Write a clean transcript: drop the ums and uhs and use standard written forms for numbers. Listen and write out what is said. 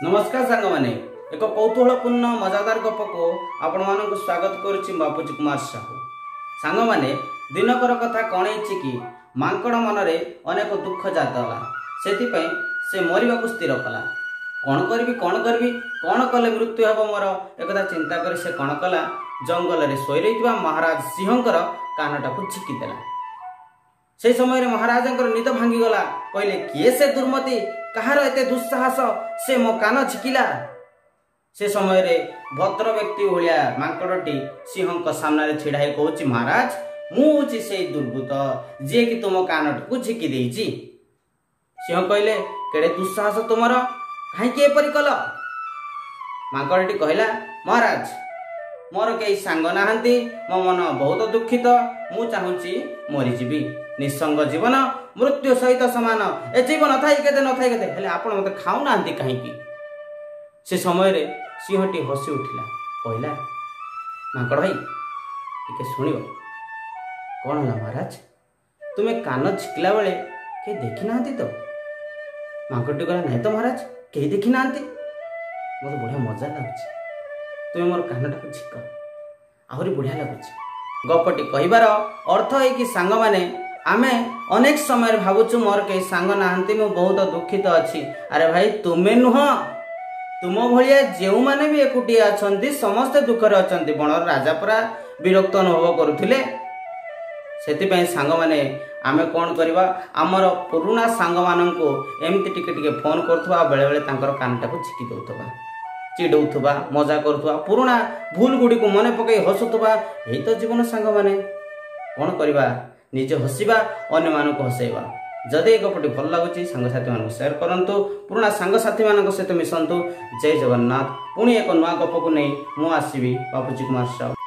नमस्कार सांग माने एक कौतूहलपूर्ण मजादार गप को आपण मानक स्वागत करुच्ची बापूजी कुमार साहू। सांग माने दिनकर कथा कौन कि मांकड़ मनरे अनेक दुख जातला से मरवा को स्थिर कला। कौन करी कौन कले मृत्यु हम मोर एक चिंता कर से कौन कला जंगल में शोई रही महाराज सिंहकर कानटा को झिकीदेला। से समय महाराज निद भांगीगला। कहले किए से दुर्मति कहार एते दुस्साहस से मो कान झिकिला। से समय रे भद्र व्यक्ति भलिया मांकड़टी सिंह सामने छिड़ा ही कहूँ महाराज मुझे से दुर्बृत्त जी कि तुम कान को झिकी देइछि। सिंह कहले केड़े दुस्साहस तुमर कहीं एपरी कल। मांकड़टी कहला महाराज मोर कई सांग नाहंती मो मन बहुत दुखित मु चाहूँगी मरीजी निसंग जीवन मृत्यु सहित सामान ए जीवन थाई केते न थाई केते हेले आपण मते खाऊ नाहंती काहे की। से समय रे सिंहटी हसी उठिला कहला मांकड़ भाई टिके सुनियो कौन होला महाराज तुम्हें कान झिकला बेले के देखि नाहंती तो। मांकड़टी कहला नहीं तो महाराज कहीं देखि नाहंती मते बढ़िया मजा लागुछि तुम्हें मोर कानटा को झिक आहरी बढ़िया लगुछि। गपटी कहिबार अर्थ है कि सांग माने आमे अनेक समय भावुचु मोर कई सांग नाहंती मु बहुत दुखित अच्छी। अरे भाई तुम्हें नुह तुम भलिया जो माने भी एकुटिया अछंती समस्ते दुखरे अछंती। बणर राजा परा विरक्त अनुभव करुथिले सेति सांग माने आमे कौन करवा आमर पुराना सांग मानंको एमती टिके टिके फोन करथुवा बेले बेले तांकर कानटा को झिकी दउथबा चिड़ौथुवा मजा करुथुवा पुराना भूल गुड़ी को मने पकई हसुथुवा यही तो जीवन सांग माने। कौन करवा निजे हसवा अन्य मानक हसैवा। जदि एक गपटी भल लगुच सांगसाथी मान शेयर करंतु पुराना सांगसाथी मान सहित मिशंतु। जय जगन्नाथ। पुणी एक नुआ गप को नहीं मु आसबि बापूजी कुमार साहू।